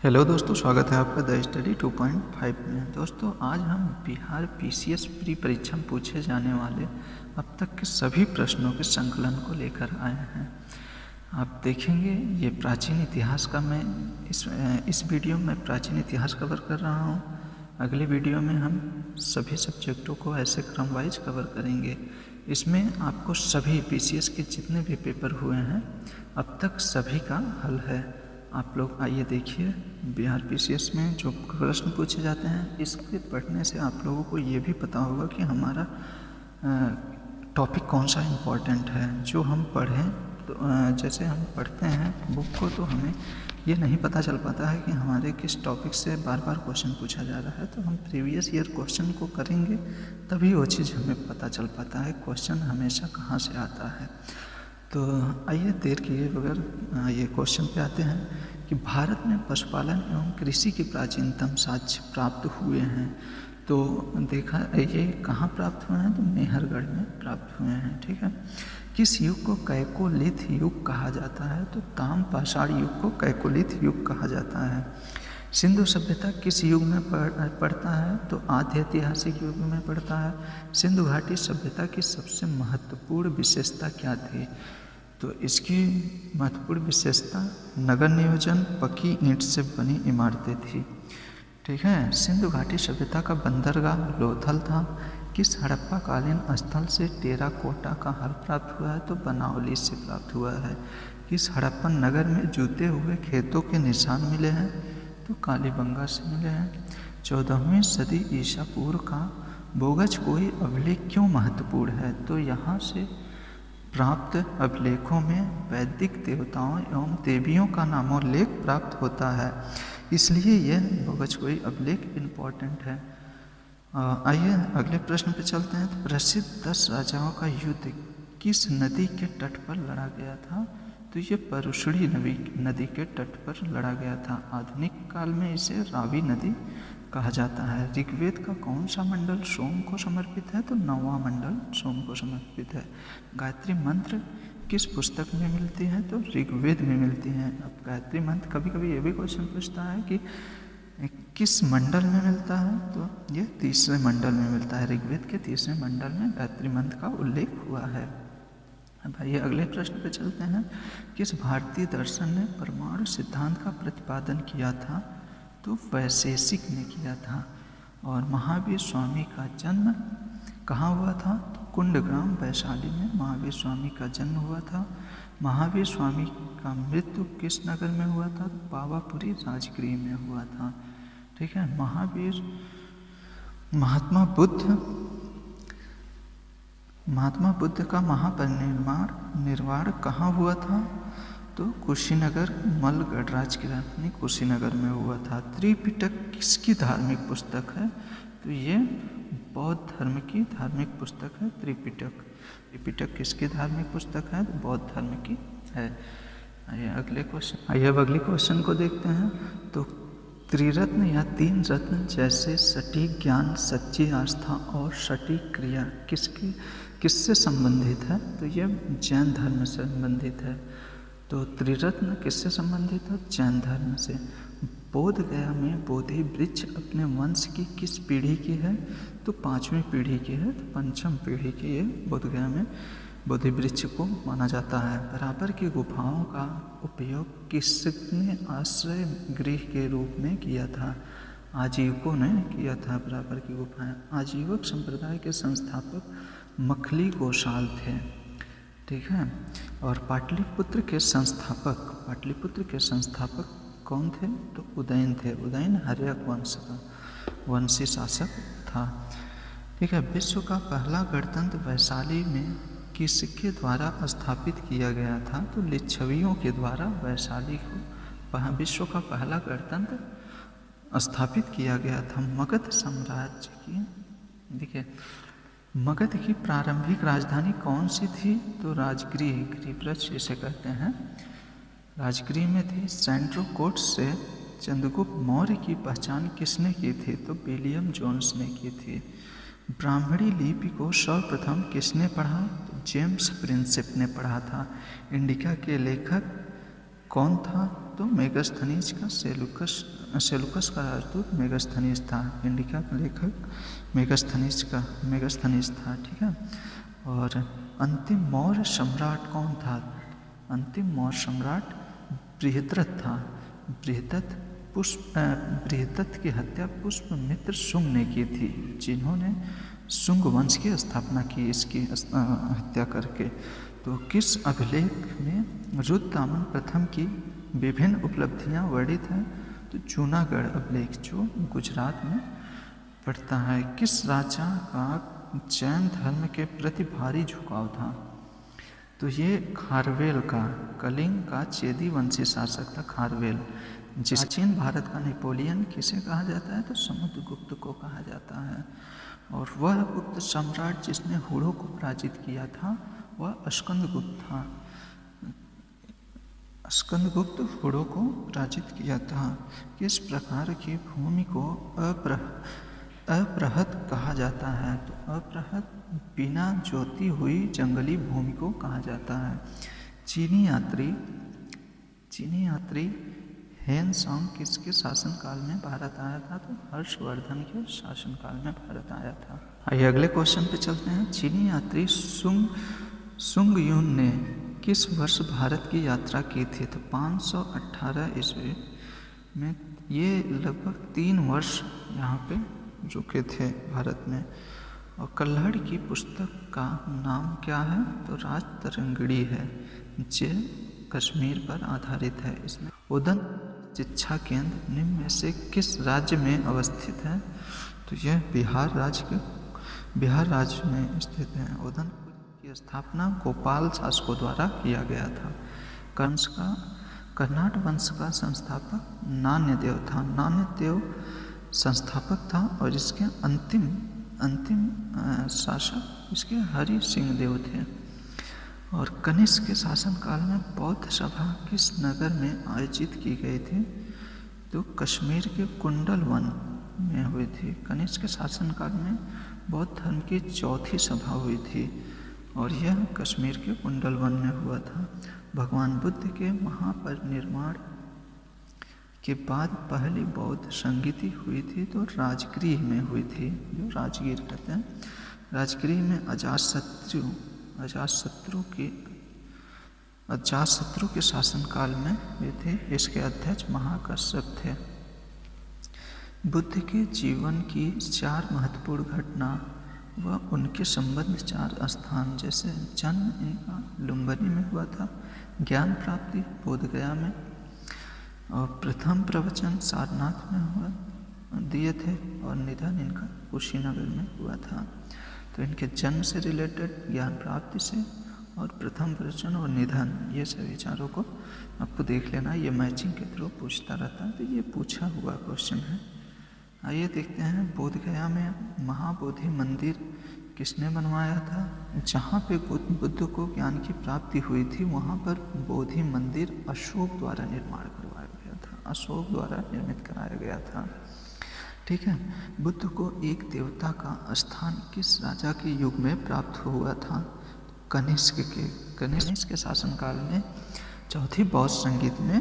Hello दोस्तों, स्वागत है आपका द स्टडी 2.5 में। दोस्तों, आज हम बिहार पीसीएस प्री परीक्षा में पूछे जाने वाले अब तक के सभी प्रश्नों के संकलन को लेकर आए हैं। आप देखेंगे ये प्राचीन इतिहास का मैं इस वीडियो में प्राचीन इतिहास कवर कर रहा हूँ। अगले वीडियो में हम सभी सब्जेक्टों को ऐसे क्रम वाइज कवर करेंगे। इसमें आपको सभी पीसीएस के जितने भी पेपर हुए हैं अब तक सभी का हल है। आप लोग आइए देखिए, बिहार पीसीएस में जो प्रश्न पूछे जाते हैं इसके पढ़ने से आप लोगों को ये भी पता होगा कि हमारा टॉपिक कौन सा इम्पोर्टेंट है। जो हम पढ़ें तो जैसे हम पढ़ते हैं बुक को तो हमें ये नहीं पता चल पाता है कि हमारे किस टॉपिक से बार बार क्वेश्चन पूछा जा रहा है। तो हम प्रीवियस ईयर क्वेश्चन को करेंगे तभी वो चीज़ हमें पता चल पाता है क्वेश्चन हमेशा कहाँ से आता है। तो आइए देर किए बगैर ये क्वेश्चन पे आते हैं कि भारत में पशुपालन एवं कृषि के प्राचीनतम साक्ष्य प्राप्त हुए हैं। तो देखा ये कहाँ प्राप्त हुए हैं, तो मेहरगढ़ में प्राप्त हुए हैं। ठीक है, किस युग को कैकोलिथ युग कहा जाता है, तो ताम पाषाण युग को कैकोलिथ युग कहा जाता है। सिंधु सभ्यता किस युग में पड़ता है, तो आद्य ऐतिहासिक युग में पड़ता है। सिंधु घाटी सभ्यता की सबसे महत्वपूर्ण विशेषता क्या थी, तो इसकी महत्वपूर्ण विशेषता नगर नियोजन, पक्की ईंट से बनी इमारतें थी। ठीक है, सिंधु घाटी सभ्यता का बंदरगाह लोथल था। किस हड़प्पा कालीन स्थल से टेराकोटा का हल प्राप्त हुआ है, तो बनावली से प्राप्त हुआ है। किस हड़प्पन नगर में जूते हुए खेतों के निशान मिले हैं, तो कालीबंगा से मिले हैं। 14वीं सदी ईसा पूर्व का बोगज कोई अभिलेख क्यों महत्वपूर्ण है, तो यहाँ से प्राप्त अभिलेखों में वैदिक देवताओं एवं देवियों का नामोल्लेख प्राप्त होता है, इसलिए यह बोगजकोई अभिलेख इम्पोर्टेंट है। आइए अगले प्रश्न पे चलते हैं। तो प्रसिद्ध 10 राजाओं का युद्ध किस नदी के तट पर लड़ा गया था, तो ये परुशड़ी नदी के तट पर लड़ा गया था। आधुनिक काल में इसे रावी नदी कहा जाता है। ऋग्वेद का कौन सा मंडल सोम को समर्पित है, तो 9वां मंडल सोम को समर्पित है। गायत्री मंत्र किस पुस्तक में मिलती है, तो ऋग्वेद में मिलती है। अब गायत्री मंत्र कभी कभी ये भी क्वेश्चन पूछता है कि किस मंडल में मिलता है, तो ये 3रे मंडल में मिलता है। ऋग्वेद के 3रे मंडल में गायत्री मंत्र का उल्लेख हुआ है। अब आइए अगले प्रश्न पे चलते हैं। किस भारतीय दर्शन ने परमाणु सिद्धांत का प्रतिपादन किया था, तो वैशेषिक ने किया था। और महावीर स्वामी का जन्म कहाँ हुआ था, तो कुंडग्राम वैशाली में महावीर स्वामी का जन्म हुआ था। महावीर स्वामी का मृत्यु किस नगर में हुआ था, तो पावापुरी राजगृह में हुआ था। ठीक है, महात्मा बुद्ध का महापरिनिर्वाण कहाँ हुआ था, तो कुशीनगर मलगढ़राज की राजधानी कुशीनगर में हुआ था। त्रिपिटक किसकी धार्मिक पुस्तक है, तो ये बौद्ध धर्म की धार्मिक पुस्तक है। त्रिपिटक किसकी धार्मिक पुस्तक है, तो बौद्ध धर्म की है। आइए अब अगले क्वेश्चन को देखते हैं। तो त्रिरत्न या 3 रत्न जैसे सटीक ज्ञान, सच्ची आस्था और सटीक क्रिया किससे संबंधित है, तो ये जैन धर्म से संबंधित है। तो त्रिरत्न किससे संबंधित है, जैन धर्म से। बोध गया में बोधि वृक्ष अपने वंश की किस पीढ़ी की है, तो 5वीं पीढ़ी की है। तो 5वीं पीढ़ी की ये बोध गया में बोधि वृक्ष को माना जाता है। बराबर की गुफाओं का उपयोग किसने आश्रय गृह के रूप में किया था, आजीवकों ने किया था बराबर की गुफाएं। आजीवक संप्रदाय के संस्थापक मखली गोसाल थे। ठीक है, और पाटलिपुत्र के संस्थापक कौन थे, तो उदयन थे। उदयन हर्यक वंश का वंशी शासक था। ठीक है, विश्व का पहला गणतंत्र वैशाली में किसके द्वारा स्थापित किया गया था, तो लिच्छवियों के द्वारा वैशाली को विश्व का पहला गणतंत्र स्थापित किया गया था। मगध साम्राज्य की देखिए मगध की प्रारंभिक राजधानी कौन सी थी, तो राजगृह, गृहप्रच इसे कहते हैं, राजगृह में थी। सेंट्रोकोट से चंद्रगुप्त मौर्य की पहचान किसने की थी, तो विलियम जोन्स ने की थी। ब्राह्मणी लिपि को सर्वप्रथम किसने पढ़ा, तो जेम्स प्रिंसेप ने पढ़ा था। इंडिका के लेखक कौन था, तो मेगास्थनीज का सेलुकस का राजदूत मेगास्थनीज था। इंडिका का लेखक मेगास्थनीज था। ठीक है। और अंतिम मौर्य सम्राट कौन था? अंतिम मौर्य सम्राट बृहद्रथ था। बृहद्रथ की हत्या पुष्यमित्र शुंग ने की थी, जिन्होंने शुंग वंश की स्थापना की इसकी हत्या करके। तो किस अभिलेख में रुद्रदामन प्रथम की विभिन्न उपलब्धियां वर्णित हैं? तो जूनागढ़ अभिलेख जो गुजरात में पड़ता है। किस राजा का जैन धर्म के प्रति भारी झुकाव था? तो ये खारवेल का, कलिंग का चेदी वंशी शासक था खारवेल। प्राचीन भारत का नेपोलियन किसे कहा जाता है? तो समुद्रगुप्त को कहा जाता है। और वह गुप्त सम्राट जिसने हुड़ों को पराजित किया था वह स्कंदगुप्त था। स्कंदगुप्त हुड़ों को पराजित किया था। किस प्रकार की भूमि को अपृहत कहा जाता है? तो अपृहत बिना जोती हुई जंगली भूमि को कहा जाता है। चीनी यात्री हेनसांग किसके शासनकाल में भारत आया था? तो हर्षवर्धन के शासनकाल में भारत आया था। आइए अगले क्वेश्चन पे चलते हैं। चीनी यात्री सुंग यून ने किस वर्ष भारत की यात्रा की थी? तो 518 ईस्वी में। ये लगभग 3 वर्ष यहाँ पे रुके थे भारत में। और कल्हड़ की पुस्तक का नाम क्या है? तो राज तरंगिणी है, जो कश्मीर पर आधारित है। इसमें उदंत शिक्षा केंद्र निम्न में से किस राज्य में अवस्थित है? तो यह बिहार राज्य में स्थित है। उदंतपुर की स्थापना गोपाल शासकों द्वारा किया गया था। कर्नाट वंश का संस्थापक नान्यदेव था। नान्यदेव संस्थापक था और इसके अंतिम शासक इसके हरि सिंह देव थे। और कनिष्क के शासनकाल में बौद्ध सभा किस नगर में आयोजित की गई थी? तो कश्मीर के कुंडल वन में हुई थी। कनिष्क के शासनकाल में बौद्ध धर्म की चौथी सभा हुई थी और यह कश्मीर के कुंडल वन में हुआ था। भगवान बुद्ध के महापरिनिर्वाण के बाद पहली बौद्ध संगीति हुई थी तो राजगृह में हुई थी, जो राजगीर कहते हैं। राजगृह में अजातशत्रु के शासनकाल में हुए थे। इसके अध्यक्ष महाकश्यप थे। बुद्ध के जीवन की 4 महत्वपूर्ण घटना व उनके संबंध 4 स्थान, जैसे जन्म इनका लुम्बिनी में हुआ था, ज्ञान प्राप्ति बोधगया में, और प्रथम प्रवचन सारनाथ में दिए थे, और निधन इनका कुशीनगर में हुआ था। तो इनके जन्म से रिलेटेड, ज्ञान प्राप्ति से, और प्रथम प्रवचन और निधन, ये सभी चारों को आपको देख लेना। ये मैचिंग के थ्रू पूछता रहता है, तो ये पूछा हुआ क्वेश्चन है। आइए देखते हैं। बोधगया में महाबोधि मंदिर किसने बनवाया था? जहाँ पे बुद्ध को ज्ञान की प्राप्ति हुई थी वहाँ पर बोधि मंदिर अशोक द्वारा निर्माण करवाया गया था। अशोक द्वारा निर्मित कराया गया था। ठीक है। बुद्ध को एक देवता का स्थान किस राजा के युग में प्राप्त हुआ था? कनिष्क के शासनकाल में चौथी बौद्ध संगीत में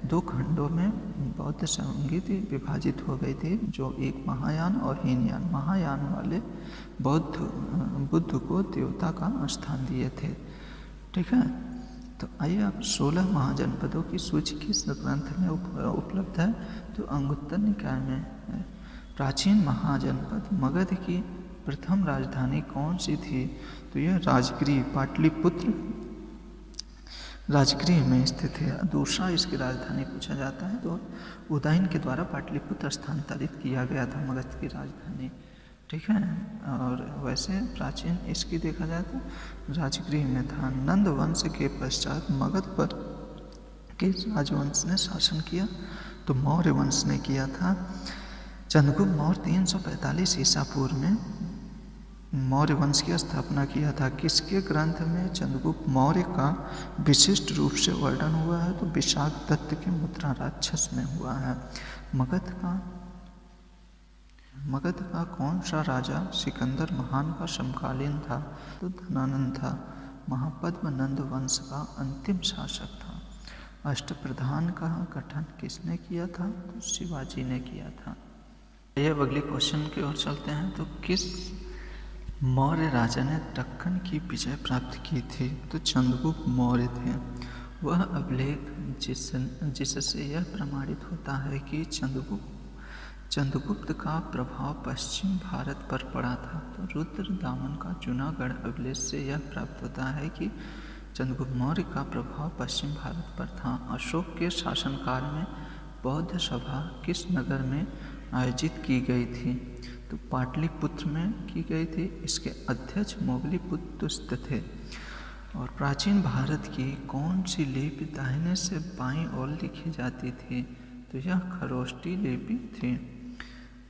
2 खंडों में बौद्ध संगीत विभाजित हो गई थी, जो एक महायान और हीनयान। महायान वाले बुद्ध को देवता का स्थान दिए थे। ठीक है। तो आइए अब 16 महाजनपदों की सूची किस ग्रंथ में उपलब्ध है? तो अंगुत्तर निकाय में है। प्राचीन महाजनपद मगध की प्रथम राजधानी कौन सी थी? तो यह राजगृह, पाटलिपुत्र राजगृह में स्थित है। दूसरा इसकी राजधानी पूछा जाता है तो उदयन के द्वारा पाटलिपुत्र स्थानांतरित किया गया था मगध की राजधानी। ठीक है। और वैसे प्राचीन इसकी देखा जाए तो राजगृह में था। नंद वंश के पश्चात मगध पर किस राजवंश ने शासन किया? तो मौर्य वंश ने किया था। चंद्रगुप्त मौर्य 345 ईसा पूर्व में मौर्य वंश की स्थापना किया था। किसके ग्रंथ में चंद्रगुप्त मौर्य का विशिष्ट रूप से वर्णन हुआ है? तो विशाख दत्त के मुद्रा राक्षस में हुआ है। मगध का कौन सा राजा सिकंदर महान का समकालीन था? तो धनानंद था। महापद्म नंद वंश का अंतिम शासक था। अष्टप्रधान का गठन किसने किया था? तो शिवाजी ने किया था। ये अगले क्वेश्चन की ओर चलते हैं। तो किस मौर्य राजा ने दक्कन की विजय प्राप्त की थी? तो चंद्रगुप्त मौर्य थे। वह अभिलेख जिससे यह प्रमाणित होता है कि चंद्रगुप्त का प्रभाव पश्चिम भारत पर पड़ा था। तो रुद्रदामन का जूनागढ़ अभिलेख से यह प्राप्त होता है कि चंद्रगुप्त मौर्य का प्रभाव पश्चिम भारत पर था। अशोक के शासनकाल में बौद्ध सभा किस नगर में आयोजित की गई थी? तो पाटलिपुत्र में की गई थी। इसके अध्यक्ष मोगलीपुत्र थे। और प्राचीन भारत की कौन सी लिपि दाहिने से बाईं ओर लिखी जाती थी? तो यह खरोष्टी लिपि थी।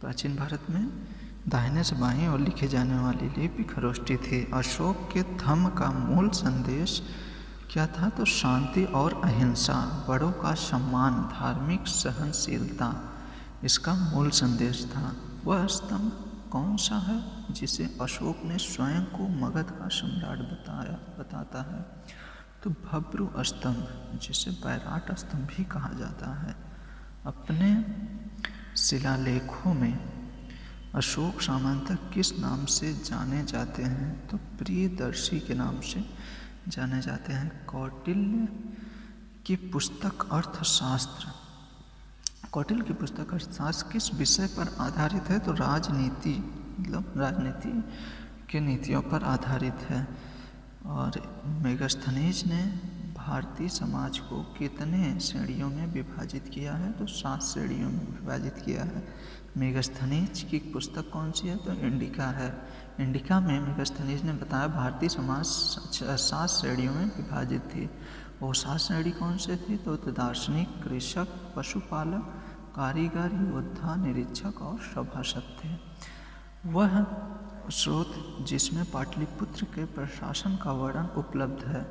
प्राचीन भारत में दाहिने से बाईं ओर लिखे जाने वाली लिपि खरोष्टी थी। अशोक के धम्म का मूल संदेश क्या था? तो शांति और अहिंसा, बड़ों का सम्मान, धार्मिक सहनशीलता इसका मूल संदेश था। वह स्तंभ कौन सा है जिसे अशोक ने स्वयं को मगध का सम्राट बताता है? तो भब्रू स्तंभ, जिसे बैराट स्तंभ भी कहा जाता है। अपने शिलालेखों में अशोक सामंतक किस नाम से जाने जाते हैं? तो प्रियदर्शी के नाम से जाने जाते हैं। कौटिल्य की पुस्तक अर्थशास्त्र किस विषय पर आधारित है? तो राजनीति, मतलब राजनीति के नीतियों पर आधारित है। और मेगास्थनीज ने भारतीय समाज को कितने श्रेणियों में विभाजित किया है? तो 7 श्रेणियों में विभाजित किया है। मेगास्थनीज की पुस्तक कौन सी है? तो इंडिका है। इंडिका में मेगास्थनीज ने बताया भारतीय समाज 7 श्रेणियों में विभाजित थी। वो 7 श्रेणी कौन से थी? तो दार्शनिक, कृषक, पशुपालक, कारीगर, योद्धा, निरीक्षक और सभासद थे। वह स्रोत जिसमें पाटलिपुत्र के प्रशासन का वर्णन उपलब्ध है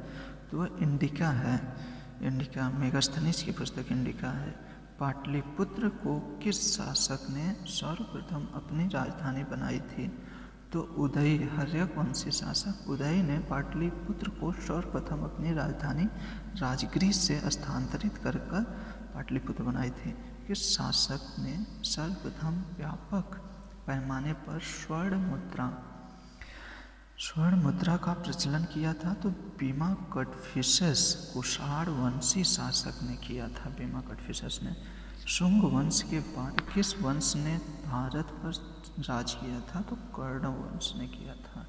तो वह इंडिका है। इंडिका मेगास्थनीज की पुस्तक इंडिका है। पाटलिपुत्र को किस शासक ने सर्वप्रथम अपनी राजधानी बनाई थी? तो उदयी, हर्यक वंशी शासक उदयी ने पाटलिपुत्र को सर्वप्रथम अपनी राजधानी राजगृह से स्थानांतरित कर पाटलिपुत्र बनाई थी। किस शासक ने सर्वप्रथम व्यापक पैमाने पर स्वर्ण मुद्रा का प्रचलन किया था? तो बीमा कटफिशस कुषाण वंशी शासक ने किया था। बीमा कटफिशस ने। शुंग वंश के बाद किस वंश ने भारत पर राज किया था? तो कर्ण वंश ने किया था।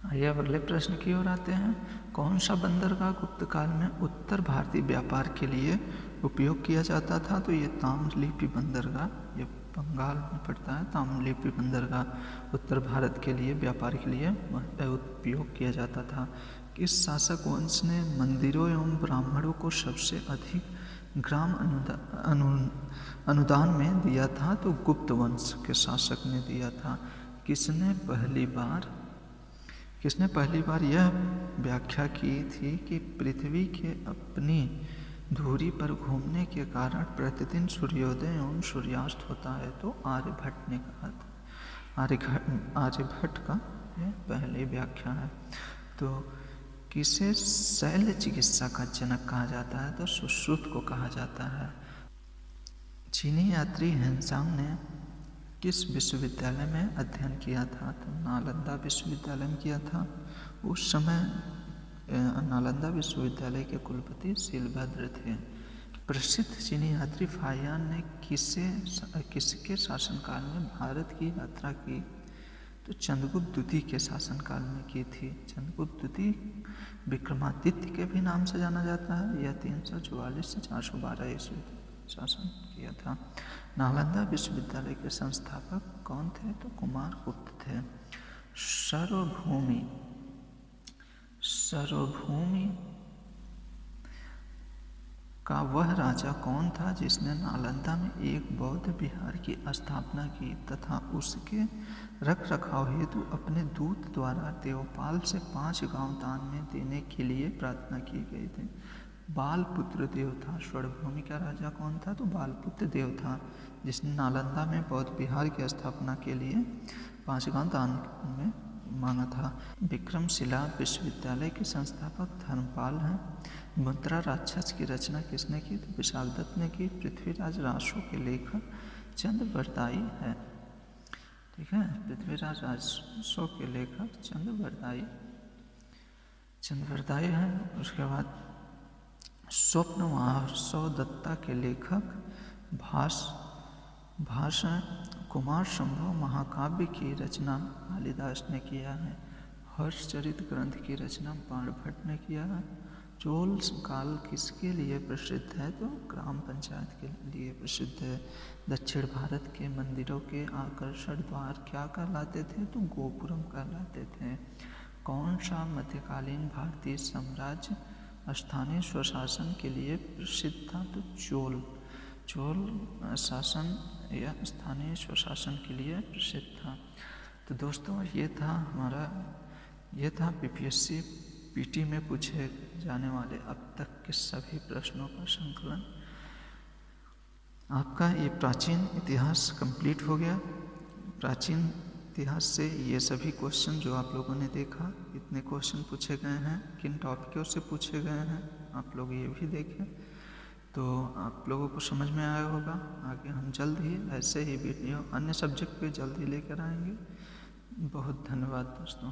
आइए अब अगले प्रश्न की ओर आते हैं। कौन सा बंदरगाह गुप्त काल में उत्तर भारतीय व्यापार के लिए उपयोग किया जाता था? तो ये ताम्रलिप्ति बंदरगाह, ये बंगाल में पड़ता है। ताम्रलिप्ति बंदरगाह उत्तर भारत के लिए व्यापार के लिए उपयोग किया जाता था। किस शासक वंश ने मंदिरों एवं ब्राह्मणों को सबसे अधिक ग्राम अनुदान में दिया था? तो गुप्त वंश के शासक ने दिया था। किसने पहली बार यह व्याख्या की थी कि पृथ्वी के अपनी धुरी पर घूमने के कारण प्रतिदिन सूर्योदय एवं सूर्यास्त होता है? तो आर्यभट्ट ने कहा था। आर्यभट्ट का यह पहली व्याख्या है। तो किसे शैल्य चिकित्सा का जनक कहा जाता है? तो सुश्रुत को कहा जाता है। चीनी यात्री हेनसांग ने किस विश्वविद्यालय में अध्ययन किया था? तो नालंदा विश्वविद्यालय में किया था। उस समय नालंदा विश्वविद्यालय के कुलपति शीलभद्र थे। प्रसिद्ध चीनी यात्री फाहियान ने किसके शासनकाल में भारत की यात्रा की? तो चंद्रगुप्त द्वितीय के शासनकाल में की थी। चंद्रगुप्त द्वितीय विक्रमादित्य के भी नाम से जाना जाता है। यह 344 से 412 ईस्वी शासन किया था। नालंदा विश्वविद्यालय के संस्थापक कौन थे? तो कुमारगुप्त थे। सार्वभौमी का वह राजा कौन था जिसने नालंदा में एक बौद्ध विहार की स्थापना की तथा उसके रखरखाव हेतु अपने दूत द्वारा देवपाल से 5 गांव दान में देने के लिए प्रार्थना की गई थी? बालपुत्र देव था। स्वर्णभूमि का राजा कौन था? तो बालपुत्र देव था, जिसने नालंदा में बौद्ध विहार की स्थापना के लिए 5 गांव दान में मांगा था। विक्रमशिला विश्वविद्यालय के संस्थापक धर्मपाल हैं। मुद्रा राक्षस की रचना किसने की? तो विशाखदत्त ने की। पृथ्वीराज रासो के लेखक चंद्रवरदायी है। ठीक है, पृथ्वीराज रासो के लेखक चंद्रवरदायी हैं। उसके बाद स्वप्नवासव दत्ता के लेखक भाष कुमार संभव महाकाव्य की रचना कालिदास ने किया है। हर्षचरित ग्रंथ की रचना बाणभट्ट ने किया है। चोल काल किसके लिए प्रसिद्ध है? तो ग्राम पंचायत के लिए प्रसिद्ध है। दक्षिण भारत के मंदिरों के आकर्षण द्वार क्या कहलाते थे? तो गोपुरम कहलाते थे। कौन सा मध्यकालीन भारतीय साम्राज्य स्थानीय स्वशासन के लिए प्रसिद्ध था? तो चोल शासन या स्थानीय स्वशासन के लिए प्रसिद्ध था। तो दोस्तों ये था पीपीएससी पीटी में पूछे जाने वाले अब तक के सभी प्रश्नों का संकलन। आपका ये प्राचीन इतिहास कंप्लीट हो गया। प्राचीन इतिहास से ये सभी क्वेश्चन जो आप लोगों ने देखा, इतने क्वेश्चन पूछे गए हैं, किन टॉपिकों से पूछे गए हैं, आप लोग ये भी देखें तो आप लोगों को समझ में आया होगा। आगे हम जल्द ही ऐसे ही वीडियो अन्य सब्जेक्ट पे जल्द ही लेकर आएंगे। बहुत धन्यवाद दोस्तों।